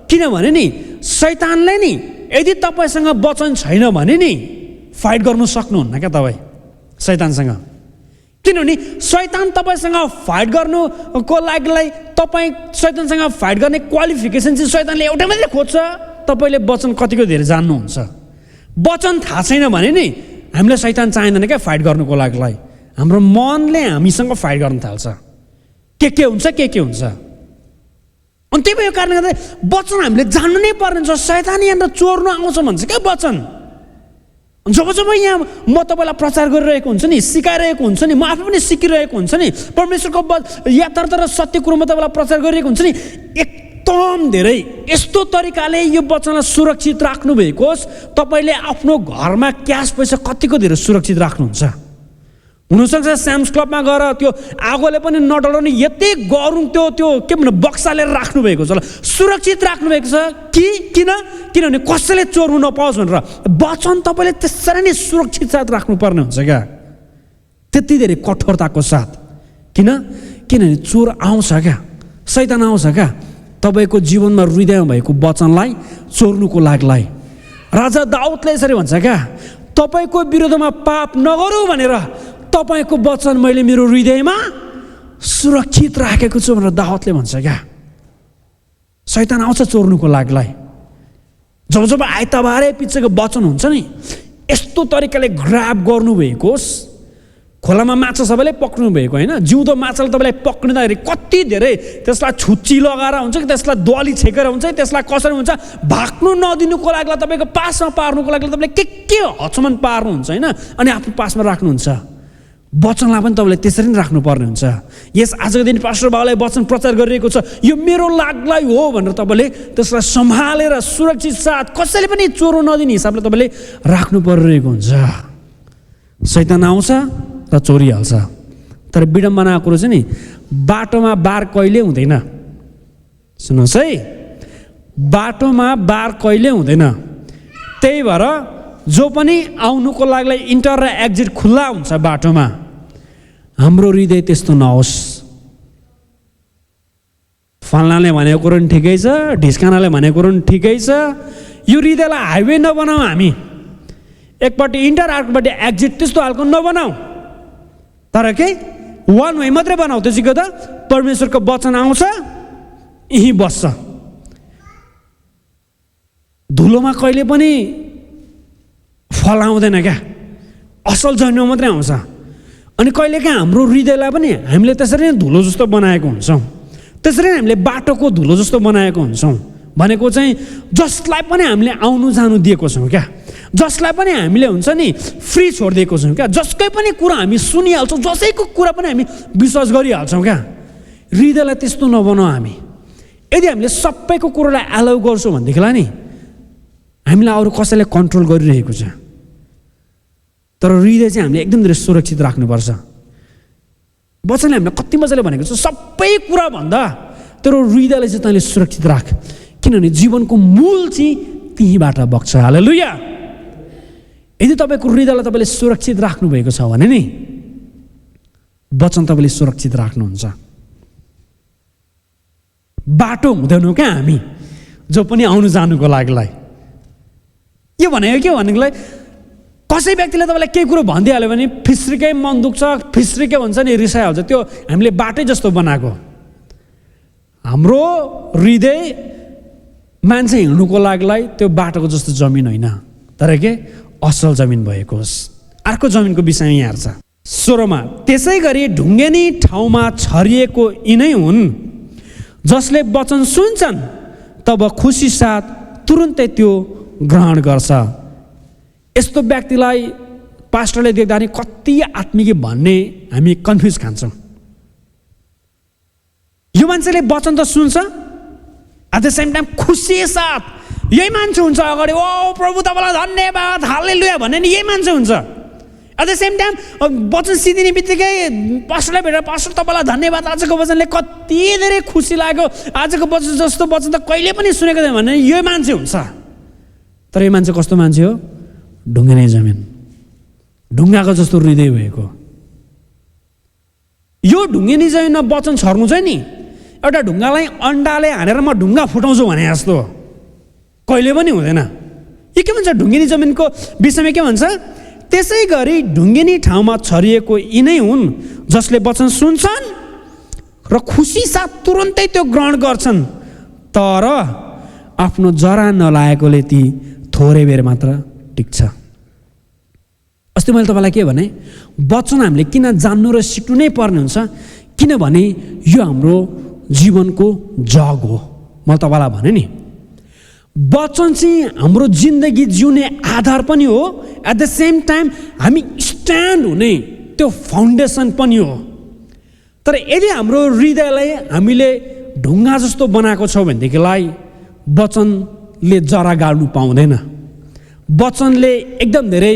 किनभने नि शैतानले नि यदि तपाईँसँग वचन छैन भने नि फाइट गर्नु सक्नुहुन्न क्या तपाईँ शैतानसँग। किनभने शैतान तपाईँसँग फाइट गर्नुको लागि तपाईँ शैतानसँग फाइट गर्ने क्वालिफिकेसन चाहिँ शैतानले एउटा मात्रै खोज्छ, तपाईँले वचन कतिको धेरै जान्नुहुन्छ। वचन थाहा छैन भने नि हामीलाई शैतान चाहिँदैन क्या फाइट गर्नुको लागि। हाम्रो मनले हामीसँग फाइट गर्न थाल्छ, के हुन्छ के हुन्छ। अनि त्यही भएको कारणले गर्दा वचन हामीले जान्नु नै पर्ने छ। शैतान यहाँनिर चोर्नु आउँछ भन्छ क्या वचन। जब यहाँ म तपाईँलाई प्रचार गरिरहेको हुन्छ नि, सिकाइरहेको हुन्छ नि, म आफै पनि सिकिरहेको हुन्छ नि, परमेश्वरको यथार्थ र सत्य कुरोमा तपाईँलाई प्रचार गरिरहेको हुन्छ नि, एकदम धेरै यस्तो तरिकाले यो वचनलाई सुरक्षित राख्नु भएको होस्। तपाईँले आफ्नो घरमा क्यास पैसा कतिको धेरै सुरक्षित राख्नुहुन्छ? हुनसक्छ स्याम्स क्लबमा गएर त्यो आगोले पनि नडराउने यति गरौँ त्यो के भन्नु बक्साले राख्नु भएको छ, सुरक्षित राख्नु भएको छ। किनभने कसैले चोर्नु नपाओस् भनेर वचन तपाईँले त्यसरी नै सुरक्षित साथ राख्नुपर्ने हुन्छ क्या, त्यति धेरै कठोरताको साथ। किनभने चोर आउँछ क्या, शैतान आउँछ क्या तपाईँको जीवनमा हृदयमा भएको वचनलाई चोर्नुको लागि। राजा दाउदले यसरी भन्छ क्या, तपाईँको विरोधमा पाप नगरौँ भनेर तपाईँको वचन मैले मेरो हृदयमा सुरक्षित राखेको छु भनेर दाउदले भन्छ क्या। शैतान आउँछ चोर्नुको लागि। जब आइतबारै पछिको वचन हुन्छ नि, यस्तो तरिकाले ग्राब गर्नुभएको होस्, खोलामा माछा सबैले पक्रिनु भएको होइन, जिउँदो माछाले तपाईँलाई पक्रिँदाखेरि कति धेरै त्यसलाई छुच्ची लगाएर हुन्छ कि त्यसलाई दली छेकेर हुन्छ कि त्यसलाई कसरी हुन्छ भाग्नु नदिनुको लागि तपाईँको पासमा पार्नुको लागि तपाईँले के हदसम्म पार्नुहुन्छ होइन, अनि आफ्नो पासमा राख्नुहुन्छ। वचनलाई पनि तपाईँले त्यसरी नै राख्नुपर्ने हुन्छ। यस आजको दिन पास्टर बाबुलाई वचन प्रचार गरिरहेको छ, यो मेरो लागलाई हो भनेर तपाईँले त्यसलाई सम्हालेर सुरक्षित साथ कसैले पनि चोरो नदिने हिसाबले तपाईँले राख्नु परिरहेको हुन्छ। शैतान आउँछ र चोरिहाल्छ। तर विडम्बनाको कुरो चाहिँ नि बाटोमा बार कहिले हुँदैन। सुन्नुहोस् है, बाटोमा बार कहिले हुँदैन। त्यही भएर जो पनि आउनुको लागि इन्टर र एक्जिट खुल्ला हुन्छ बाटोमा, हाम्रो हृदय त्यस्तो नहोस्। फल्नाले भनेको कुरो पनि ठिकै छ, ढिस्कानाले भनेको कुरो पनि ठिकै छ, यो हृदयलाई हाइवे नबनाऊ। हामी एकपट्टि इन्टर अर्कोपट्टि एक्जिट त्यस्तो खालको नबनाऊ, तर के वान वे मात्रै बनाऊ। त्यसैको त परमेश्वरको वचन आउँछ यहीँ बस्छ। धुलोमा कहिले पनि फल आउँदैन क्या, असल जन्म मात्रै आउँछ। अनि कहिलेकाहीँ हाम्रो हृदयलाई पनि हामीले त्यसरी नै धुलो जस्तो बनाएको हुन्छौँ, त्यसरी नै हामीले बाटोको धुलो जस्तो बनाएको हुन्छौँ। भनेको चाहिँ जसलाई पनि हामीले आउनु जानु दिएको छौँ क्या, जसलाई पनि हामीले हुन्छ नि फ्री छोडिदिएको छौँ क्या, जसकै पनि कुरा हामी सुनिहाल्छौँ, जसैको कुरा पनि हामी विश्वास गरिहाल्छौँ क्या। हृदयलाई त्यस्तो नबनाऊ हामी। यदि हामीले सबैको कुरोलाई एलाउ गर्छौँ भनेदेखिलाई नि हामीलाई अरू कसैले कन्ट्रोल गरिरहेको छ। तर हृदय चाहिँ हामीले एकदम धेरै सुरक्षित राख्नुपर्छ। वचनले हामीलाई कति मजाले भनेको छ, सबै कुरा भन्दा तर हृदयलाई चाहिँ तैँले सुरक्षित राख, किनभने जीवनको मूल चाहिँ त्यहीँबाट बग्छ। हालेलुया। यदि तपाईँको हृदयलाई तपाईँले सुरक्षित राख्नुभएको छ भने नि वचन तपाईँले सुरक्षित राख्नुहुन्छ। बाटो हुँदैनौँ क्या हामी जो पनि आउनु जानुको लागिलाई। यो भनेको के भनेकोलाई कसै व्यक्तिले तपाईँलाई केही कुरो भनिदिइहाल्यो भने फिस्रिकै मन दुख्छ, फिस्रिकै भन्छ नि रिसाइहाल्छ। त्यो हामीले बाटै जस्तो बनाएको। हाम्रो हृदय मान्छे हिँड्नुको लागिलाई त्यो बाटोको जस्तो जमिन होइन, तर के असल जमिन भएको होस्। अर्को जमिनको विषयमा यहाँ हेर्छ 16मा, त्यसै गरी ढुङ्गेनी ठाउँमा छरिएको यिनै हुन् जसले वचन सुन्छन् तब खुसी साथ तुरुन्तै त्यो ग्रहण गर्छ। यस्तो व्यक्तिलाई पास्टरले देख्दाखेरि कति आत्मिक भन्ने हामी कन्फ्युज खान्छौँ। यो मान्छेले वचन त सुन्छ, एट द सेम टाइम खुसी साथ यही मान्छे हुन्छ अगाडि, ओ प्रभु तपाईँलाई धन्यवाद हालेलुया भन्ने नि यही मान्छे हुन्छ। एट द सेम टाइम वचन सिद्धिने बित्तिकै पास्टरलाई भेटेर पास्टर तपाईँलाई धन्यवाद, आजको वचनले कति धेरै खुसी लाग्यो, आजको वचन जस्तो वचन त कहिले पनि सुनेको थिएन भन्ने यही मान्छे हुन्छ। तर यो मान्छे कस्तो मान्छे हो? ढुङ्गे नै जमिन, ढुङ्गाको जस्तो हृदय भएको। यो ढुङ्गे नै जमिनमा वचन छर्नु चाहिँ नि एउटा ढुङ्गालाई अन्डाले हानेर म ढुङ्गा फुटाउँछु भने जस्तो कहिले पनि हुँदैन। यो के भन्छ ढुङ्गेनी जमिनको विषयमा के भन्छ? त्यसै गरी ढुङ्गेनी ठाउँमा छरिएको यिनै हुन् जसले वचन सुन्छन् र खुसी साथ तुरुन्तै त्यो ग्रहण गर्छन्, तर आफ्नो जरा नलागेकोले ती थोरै बेर मात्र टिक्छ। अस्ति मैले तपाईँलाई के भने, वचन हामीले किन जान्नु र सिक्नु नै पर्ने हुन्छ, किनभने यो हाम्रो जीवनको जग हो। मैले तपाईँलाई भने नि वचन चाहिँ हाम्रो जिन्दगी जिउने आधार पनि हो, एट द सेम टाइम हामी स्ट्यान्ड हुने त्यो फाउन्डेसन पनि हो। तर यदि हाम्रो हृदयलाई हामीले ढुङ्गा जस्तो बनाएको छौँ भनेदेखिलाई वचनले जरा गाड्नु पाउँदैन, वचनले एकदम धेरै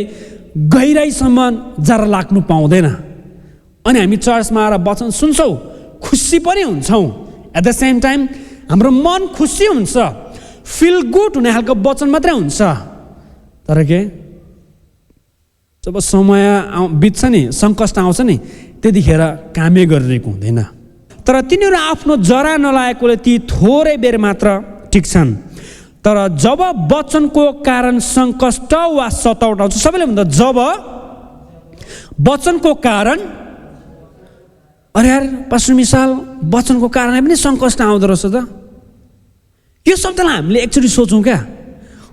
गहिराइसम्म जरा लाग्नु पाउँदैन। अनि हामी चर्चमा आएर वचन सुन्छौँ, खुसी पनि हुन्छौँ, एट द सेम टाइम हाम्रो मन खुसी हुन्छ, फिल गुड हुने खालको वचन मात्रै हुन्छ। तर के जब समय बित्छ नि, सङ्कष्ट आउँछ नि, त्यतिखेर कामै गरिरहेको हुँदैन। तर तिनीहरू आफ्नो जरा नलागेकोले ती थोरै बेर मात्र टिक्छन्। तर जब वचनको कारण सङ्कष्ट वा सतावट आउँछ, सबैले भन्दा जब वचनको कारण, अरे यार पास्टर मिसाल वचनको कारणले पनि सङ्कष्ट आउँदो रहेछ त। यो शब्दलाई हामीले एक्चुअली सोचौँ क्या,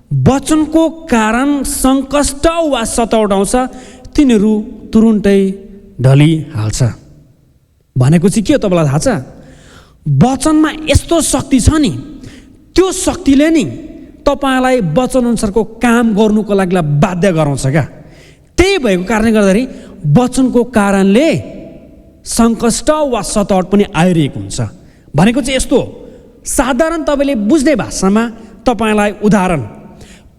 वचनको कारण सङ्कष्ट वा सतावट आउँछ, तिनीहरू तुरुन्तै ढलिहाल्छ। भनेको चाहिँ के हो तपाईँलाई थाहा छ? वचनमा यस्तो शक्ति छ नि, त्यो शक्तिले नि तपाईँलाई वचनअनुसारको काम गर्नुको लागि बाध्य गराउँछ क्या। त्यही भएको कारणले गर्दाखेरि वचनको कारणले सङ्कष्ट वा सतावट पनि आइरहेको हुन्छ। भनेको चाहिँ यस्तो हो, साधारण तपाईँले बुझ्ने भाषामा तपाईँलाई उदाहरण,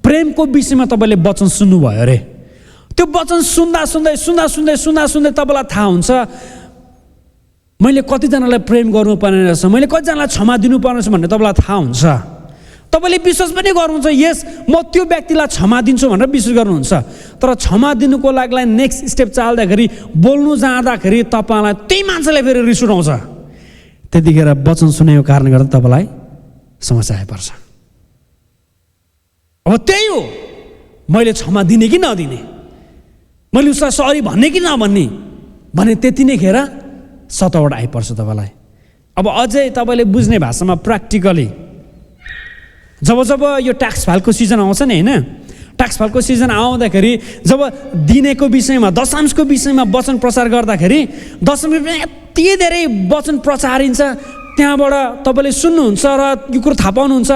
प्रेमको विषयमा तपाईँले वचन सुन्नुभयो अरे, त्यो वचन सुन्दा सुन्दै सुन्दा सुन्दै सुन्दा सुन्दै तपाईँलाई थाहा हुन्छ मैले कतिजनालाई प्रेम गर्नुपर्ने रहेछ, मैले कतिजनालाई क्षमा दिनुपर्ने रहेछ भन्ने तपाईँलाई थाहा हुन्छ। तपाईँले विश्वास पनि गर्नुहुन्छ, यस म त्यो व्यक्तिलाई क्षमा दिन्छु भनेर विश्वास गर्नुहुन्छ। तर क्षमा दिनुको लागि नेक्स्ट स्टेप चाल्दाखेरि, बोल्नु जाँदाखेरि तपाईँलाई त्यही मान्छेलाई फेरि रिस उठाउँछ। त्यतिखेर वचन सुनेको कारणले गर्दा तपाईँलाई समस्या आइपर्छ। अब त्यही हो, मैले क्षमा दिने कि नदिने, मैले उसलाई सरी भन्ने कि नभन्ने भने त्यति नै खेर सतावट आइपर्छ तपाईँलाई। अब अझै तपाईँले बुझ्ने भाषामा प्र्याक्टिकली जब जब यो ट्याक्स फाइलको सिजन आउँछ नि होइन, ट्याक्स फाइलको सिजन आउँदाखेरि जब दिनेको विषयमा, दशांशको विषयमा वचन प्रचार गर्दाखेरि दशांशमा यति धेरै वचन प्रचारिन्छ, त्यहाँबाट तपाईँले सुन्नुहुन्छ र यो कुरो थाहा पाउनुहुन्छ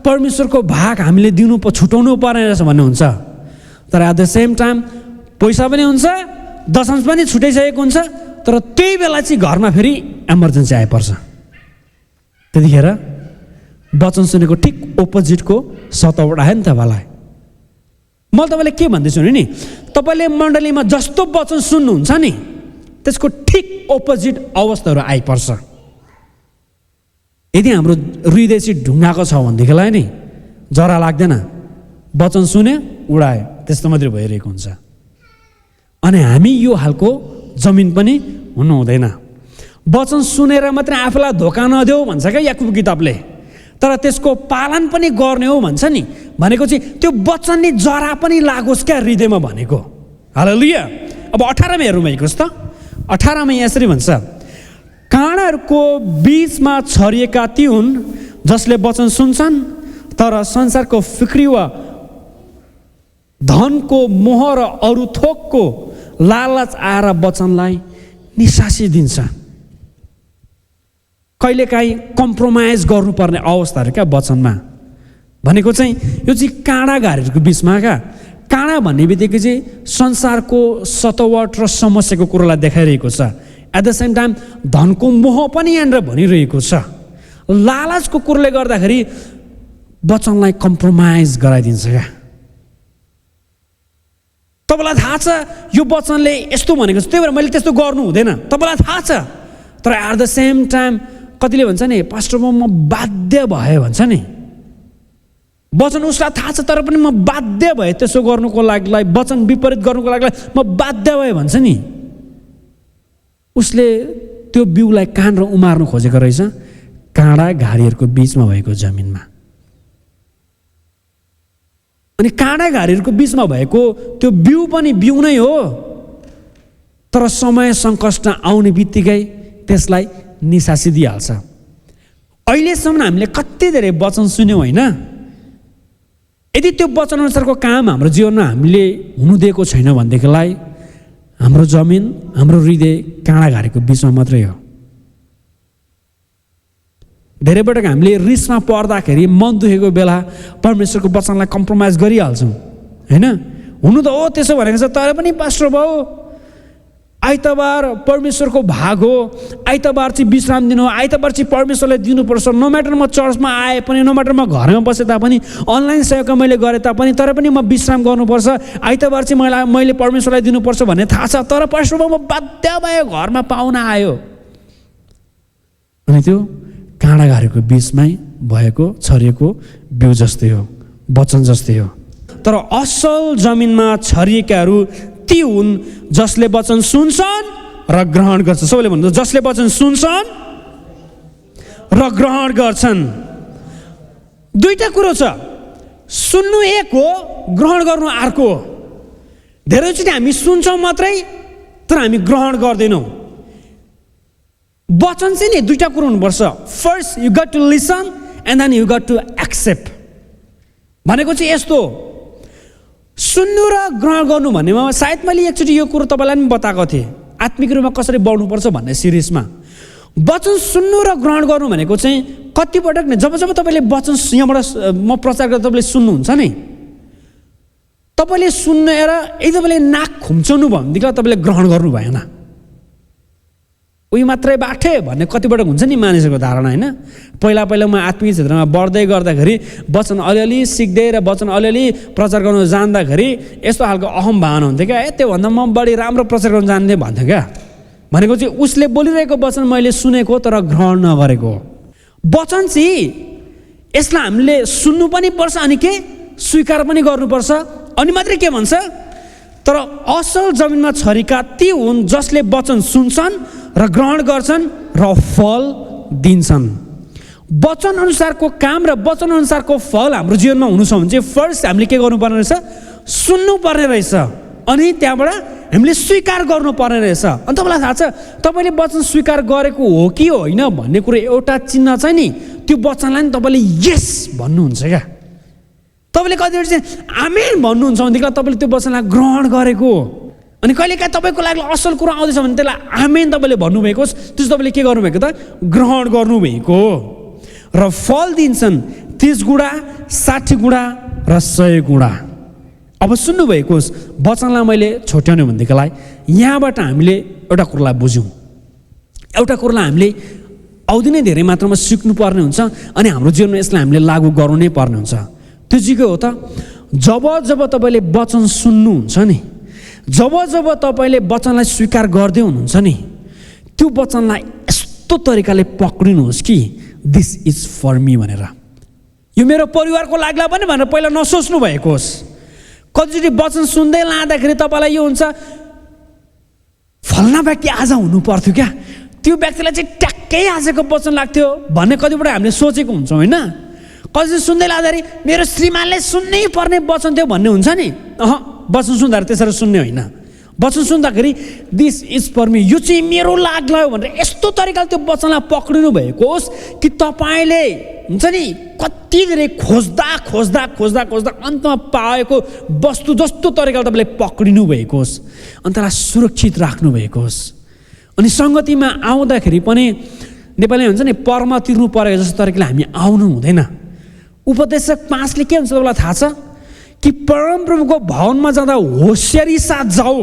परमेश्वरको भाग हामीले छुटाउनु पर्ने रहेछ भन्नुहुन्छ। तर एट द सेम टाइम पैसा पनि हुन्छ, दशांश पनि छुटाइसकेको हुन्छ, तर त्यही बेला चाहिँ घरमा फेरि इमर्जेन्सी आइपर्छ। त्यतिखेर वचन सुनेको ठिक अपोजिटको सतावट आयो नि तपाईँलाई। मैले तपाईँलाई के भन्दैछु नि, तपाईँले मण्डलीमा जस्तो वचन सुन्नुहुन्छ नि त्यसको ठिक अपोजिट अवस्थाहरू आइपर्छ। यदि हाम्रो हृदय चाहिँ ढुङ्गाको छ भनेदेखिलाई नि जरा लाग्दैन, वचन सुन्यो उडायो, त्यस्तो मात्रै भइरहेको हुन्छ। अनि हामी यो खालको जमिन पनि हुनु हुँदैन। वचन सुनेर मात्रै आफूलाई धोका नदेऊ भन्छ क्या याकुब किताबले, तर त्यसको पालन पनि गर्ने हो भन्छ नि। भनेको चाहिँ त्यो वचन नि जरा पनि लागोस् क्या हृदयमा भनेको। हालेलुया। अब 18मा हेरौँ हेर्नुहोस् त, 18मा यसरी भन्छ, काँडाहरूको बीचमा छरिएका ती हुन् जसले वचन सुन्छन् तर संसारको फिक्री वा धनको मोह र अरू थोकको लालच आएर वचनलाई निसासिदिन्छ। कहिलेकाहीँ कम्प्रोमाइज गर्नुपर्ने अवस्थाहरू क्या वचनमा। भनेको चाहिँ यो चाहिँ काँडाघारीहरूको बिचमा क्या, काँडा भन्ने बित्तिकै चाहिँ संसारको सतावट र समस्याको कुरोलाई देखाइरहेको छ। एट द सेम टाइम धनको मोह पनि यहाँनिर भनिरहेको छ। लालचको कुरोले गर्दाखेरि वचनलाई कम्प्रोमाइज गराइदिन्छ क्या। तपाईँलाई थाहा छ यो वचनले यस्तो भनेको छ, त्यही भएर मैले त्यस्तो गर्नु हुँदैन, तपाईँलाई थाहा छ। तर एट द सेम टाइम कतिले भन्छ नि पास्टर म बाध्य भएँ भन्छ नि, वचन उसलाई थाहा छ तर पनि म बाध्य भएँ त्यसो गर्नुको लागि, वचन विपरीत गर्नुको लागि म बाध्य भएँ भन्छ नि। उसले त्यो बिउलाई कान र उमार्नु खोजेको रहेछ काँडा घारीहरूको बिचमा भएको जमिनमा। अनि काँडा घारीहरूको बिचमा भएको त्यो बिउ पनि बिउ नै हो, तर समय सङ्कष्ट आउने बित्तिकै त्यसलाई निसासिदिइहाल्छ। अहिलेसम्म हामीले कति धेरै वचन सुन्यौँ होइन, यदि त्यो वचन अनुसारको काम हाम्रो जीवनमा हामीले हुनु दिएको छैन भनेदेखिलाई हाम्रो जमिन, हाम्रो हृदय काँडाघारीको बिचमा मात्रै हो। धेरै पटक हामीले रिसमा पर्दाखेरि, मन दुखेको बेला परमेश्वरको वचनलाई कम्प्रोमाइज गरिहाल्छौँ होइन। हुनु त हो त्यसो भनेको छ, तर पनि पास्टर बाउ आइतबार परमेश्वरको भाग हो, आइतबार चाहिँ विश्राम दिनु हो, आइतबार चाहिँ परमेश्वरलाई दिनुपर्छ। नो म्याटर म चर्चमा आए पनि, नो म्याटर म घरमा बसे तापनि, अनलाइन सेवा मैले गरेँ तापनि, तर पनि म विश्राम गर्नुपर्छ, आइतबार चाहिँ मैले परमेश्वरलाई दिनुपर्छ भन्ने थाहा छ। तर परमेश्वर म बाध्य भयो, घरमा पाहुना आयो। अनि त्यो काँडाघारीको बिचमै भएको छरिएको बिउ जस्तै हो, वचन जस्तै हो। तर असल जमिनमा छरिएकाहरू ती हुन् जसले वचन सुन्छन् र ग्रहण गर्छन्। सबैले भन्नु, जसले वचन सुन्छन् र ग्रहण गर्छन्। दुईटा कुरो छ, सुन्नु एक हो, ग्रहण गर्नु अर्को हो। धेरैचोटि हामी सुन्छौँ मात्रै तर हामी ग्रहण गर्दैनौँ। वचन चाहिँ नि दुईटा कुरो हुनुपर्छ। First you got to listen and then you got to accept. भनेको चाहिँ यस्तो, सुन्नु र ग्रहण गर्नु भन्नेमा सायद मैले एकचोटि यो कुरो तपाईँलाई पनि बताएको थिएँ। आत्मिक रूपमा कसरी बढ्नुपर्छ भन्ने सिरिजमा। वचन सुन्नु र ग्रहण गर्नु भनेको चाहिँ कतिपटक नै जब तपाईँले वचन यहाँबाट म प्रचार गर्दा तपाईँले सुन्नुहुन्छ नि, तपाईँले सुनेर यदि तपाईँले नाक खुम्चाउनु भयो भनेदेखि तपाईँले ग्रहण गर्नु भएन। उही मात्रै बाठे भन्ने कतिपटक हुन्छ नि मानिसहरूको धारणा होइन। पहिला म आत्मिक क्षेत्रमा बढ्दै गर्दाखेरि वचन अलिअलि सिक्दै र वचन अलिअलि प्रचार गर्नु जान्दाखेरि यस्तो खालको अहम भावना हुन्थ्यो क्या, त्योभन्दा म बढी राम्रो प्रचार गर्नु जान्थेँ भन्थ्यो क्या। भनेको चाहिँ उसले बोलिरहेको वचन मैले सुनेको तर ग्रहण नगरेको वचन चाहिँ यसलाई हामीले सुन्नु पनि पर्छ अनि के स्वीकार पनि गर्नुपर्छ। अनि मात्रै के भन्छ, तर असल जमिनमा छरेका ती हुन् जसले वचन सुन्छन् र ग्रहण गर्छन् र फल दिन्छन्। वचन अनुसारको काम र वचन अनुसारको फल हाम्रो जीवनमा हुनु छ भने चाहिँ फर्स्ट हामीले के गर्नुपर्ने रहेछ, सुन्नु पर्ने रहेछ, अनि त्यहाँबाट हामीले स्वीकार गर्नुपर्ने रहेछ। अनि तपाईँलाई थाहा छ तपाईँले वचन स्वीकार गरेको हो कि होइन भन्ने कुरो एउटा चिन्ह छ नि, त्यो वचनलाई नि तपाईँले यस भन्नुहुन्छ क्या। तपाईँले कतिवटा चाहिँ आमेन भन्नुहुन्छ भनेदेखि तपाईँले त्यो वचनलाई ग्रहण गरेको। अनि कहिलेकाहीँ तपाईँको लागि असल कुरा आउँदैछ भने त्यसलाई आमेन तपाईँले भन्नुभएको, त्यो तपाईँले के गर्नुभएको त ग्रहण गर्नुभएको। र फल दिन्छन् 30 गुणा 60 गुणा र 100 गुणा। अब सुन्नुभएको वचनलाई मैले छोट्याउने भनेदेखिलाई यहाँबाट हामीले एउटा कुरालाई बुझौँ, एउटा कुरालाई हामीले औधी नै धेरै मात्रामा सिक्नुपर्ने हुन्छ अनि हाम्रो जीवनमा यसलाई हामीले लागू गर्नु नै पर्ने हुन्छ। त्यो चाहिँ के हो त, जब तपाईँले वचन सुन्नुहुन्छ नि, जब तपाईँले वचनलाई स्वीकार गर्दै हुनुहुन्छ नि, त्यो वचनलाई यस्तो तरिकाले पक्रिनुहोस् कि दिस इज फर मी भनेर, यो मेरो परिवारको लागि पनि भनेर पहिला नसोच्नु भएको होस्। कतिचोटि वचन सुन्दै लाँदाखेरि तपाईँलाई यो हुन्छ फल्ना व्यक्ति आज हुनु पर्थ्यो क्या, त्यो व्यक्तिलाई चाहिँ ट्याक्कै आजको वचन लाग्थ्यो भन्ने कतिपल्ट हामीले सोचेको हुन्छौँ होइन। कति सुन्दै लाँदाखेरि मेरो श्रीमानले सुन्नै पर्ने वचन थियो भन्ने हुन्छ नि। वचन सुन्दाखेरि त्यसरी सुन्ने होइन, वचन सुन्दाखेरि दिस इज फर मी, यो चाहिँ मेरो लाग्ला हो भनेर यस्तो तरिकाले त्यो वचनलाई पक्रिनु भएको होस् कि तपाईँले हुन्छ नि कति धेरै खोज्दा खोज्दा खोज्दा खोज्दा अन्तमा पाएको वस्तु जस्तो तरिकाले तपाईँले पक्रिनु भएको होस् अनि त्यसलाई सुरक्षित राख्नु भएको होस्। अनि सङ्गतिमा आउँदाखेरि पनि नेपालीमा हुन्छ नि पर्म तिर्नु परेको जस्तो तरिकाले हामी आउनु हुँदैन। उपदेशक 5ले के हुन्छ तपाईँलाई थाहा छ कि परमप्रभुको भवनमा जाँदा होसियारी साथ जाऊ,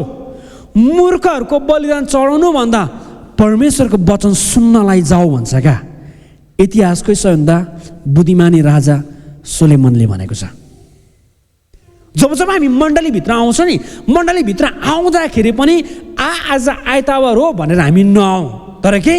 मूर्खहरूको बलिदान चढाउनु भन्दा परमेश्वरको वचन सुन्नलाई जाऊ भन्छ क्या। इतिहासकै सबैभन्दा बुद्धिमानी राजा सोलोमनले भनेको छ। जब हामी मण्डलीभित्र आउँछ नि, मण्डलीभित्र आउँदाखेरि पनि आज आइतबार हो भनेर हामी नआउँ, तर के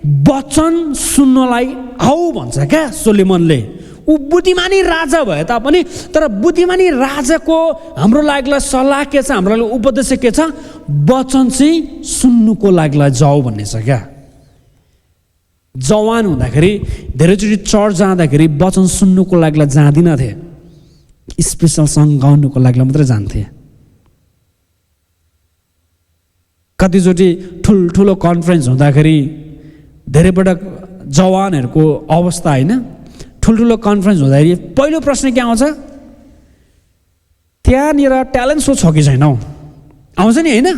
वचन सुन्नलाई आऊ भन्छ क्या सोलोमनले। ऊ बुद्धिमानी राजा भए तापनि तर बुद्धिमानी राजाको हाम्रो लागि सल्लाह के छ, हाम्रो लागि उपदेश के छ, वचन चाहिँ सुन्नुको लागि जाऊ भन्ने छ क्या। जवान हुँदाखेरि धेरैचोटि चर्च जाँदाखेरि वचन सुन्नुको लागि जाँदिन थिए, स्पेसल सङ्ग गाउनुको लागि मात्रै जान्थे। कतिचोटि ठुल्ठुलो कन्फरेन्स हुँदाखेरि धेरैपटक जवानहरूको अवस्था होइन, ठुल्ठुलो कन्फरेन्स हुँदाखेरि पहिलो प्रश्न के आउँछ, त्यहाँनिर ट्यालेन्ट सो छ कि छैन, आउँछ नि होइन,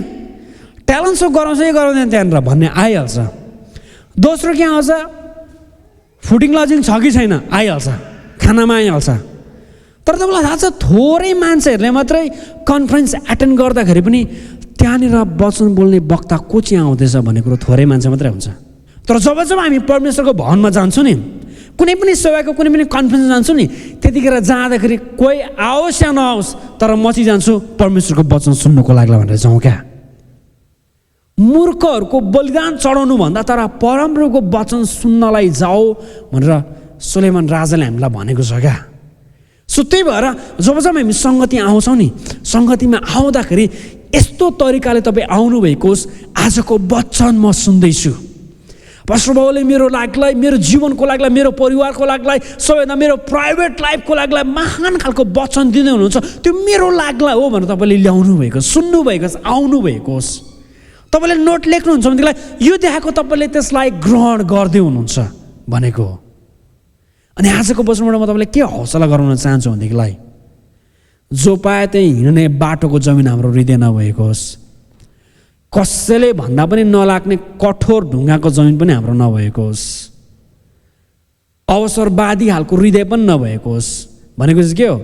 ट्यालेन्ट सो गराउँछ कि गराउँदैन त्यहाँनिर भन्ने आइहाल्छ। दोस्रो के आउँछ, फुडिङ लजिङ छ कि छैन आइहाल्छ, खानामा आइहाल्छ। तर तपाईँलाई थाहा छ थोरै मान्छेहरूले मात्रै कन्फरेन्स एटेन्ड गर्दाखेरि पनि त्यहाँनिर वचन बोल्ने वक्ता को चाहिँ आउँदैछ भन्ने कुरो थोरै मान्छे मात्रै हुन्छ। तर जब हामी परमेश्वरको भवनमा जान्छौँ नि, कुनै पनि सेवाको कुनै पनि कन्फरेन्स जान्छु नि, त्यतिखेर जाँदाखेरि कोही आओस् या नआओस् तर म चाहिँ जान्छु परमेश्वरको वचन सुन्नुको लागि भनेर जाउँ क्या। मूर्खहरूको बलिदान चढाउनु भन्दा तर परमप्रभुको वचन सुन्नलाई जाऊ भनेर सोलोमन राजाले हामीलाई भनेको छ क्या। सो त्यही भएर जब हामी सङ्गति आउँछौँ नि, सङ्गतिमा आउँदाखेरि यस्तो तरिकाले तपाईँ आउनुभएको होस्, आजको वचन म सुन्दैछु, पास्टर बाबुले मेरो लागि, मेरो जीवनको लागि, मेरो परिवारको लागि, सबैभन्दा मेरो प्राइभेट लाइफको लागि महान खालको वचन दिँदै हुनुहुन्छ, त्यो मेरो लागि हो भनेर तपाईँले ल्याउनु भएको, सुन्नु भएको, आउनु भएको होस्। तपाईँले नोट लेख्नुहुन्छ भनेदेखिलाई यो देखाएको तपाईँले त्यसलाई ग्रहण गर्दै हुनुहुन्छ भनेको हो। अनि आजको वचनबाट म तपाईँलाई के हौसला गराउन चाहन्छु भनेदेखिलाई, जो पाए त्यही हिँड्ने बाटोको जमिन हाम्रो हृदय नभएको होस्। कसैले भन्दा पनि नलाग्ने कठोर ढुङ्गाको जमिन पनि हाम्रो नभएको होस्, अवसरवादी खालको हृदय पनि नभएको होस्। भनेको चाहिँ के हो,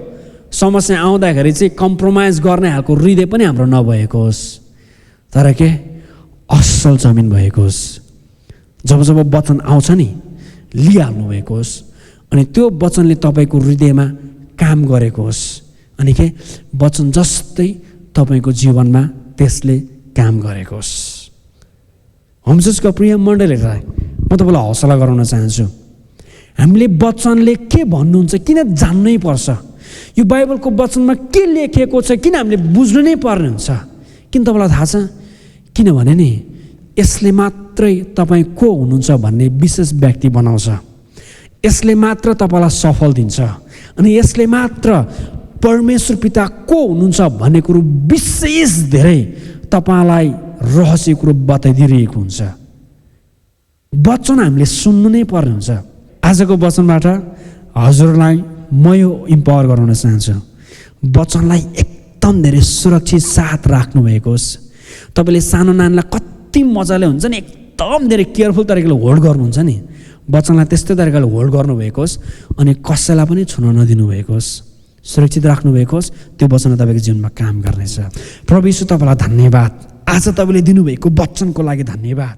समस्या आउँदाखेरि चाहिँ कम्प्रोमाइज गर्ने खालको हृदय पनि हाम्रो नभएको होस्, तर के असल जमिन भएको होस्। जब जब वचन आउँछ नि लिइहाल्नु भएको होस्, अनि त्यो वचनले तपाईँको हृदयमा काम गरेको होस्, अनि के वचन जस्तै तपाईँको जीवनमा त्यसले काम गरेको होस्। होम चर्चको प्रिय मण्डलीलाई म तपाईँलाई हौसला गराउन चाहन्छु, हामीले वचनले के भन्नुहुन्छ किन जान्नै पर्छ, यो बाइबलको वचनमा के लेखेको छ किन हामीले बुझ्नु नै पर्ने हुन्छ। किन तपाईँलाई थाहा छ, किनभने नि यसले मात्रै तपाईँ को हुनुहुन्छ भन्ने विशेष व्यक्ति बनाउँछ, यसले मात्र तपाईँलाई सफल दिन्छ, अनि यसले मात्र परमेश्वर पिता को हुनुहुन्छ भन्ने कुरो विशेष धेरै तपाईँलाई रहस्य कुरो बताइदिइरहेको हुन्छ। वचन हामीले सुन्नु नै पर्ने हुन्छ। आजको वचनबाट हजुरलाई म यो इम्पावर गराउन चाहन्छु, वचनलाई एकदम धेरै सुरक्षित साथ राख्नुभएको होस्। तपाईँले सानो नानीलाई कति मजाले हुन्छ नि एकदम धेरै केयरफुल तरिकाले होल्ड गर्नुहुन्छ नि, वचनलाई त्यस्तै तरिकाले होल्ड गर्नुभएको होस्, अनि कसैलाई पनि छुन नदिनु भएको होस्, सुरक्षित राख्नुभएको होस्। त्यो वचन तपाईँको जीवनमा काम गर्नेछ। प्रभु येशू तपाईँलाई धन्यवाद, आज तपाईँले दिनुभएको वचनको लागि धन्यवाद।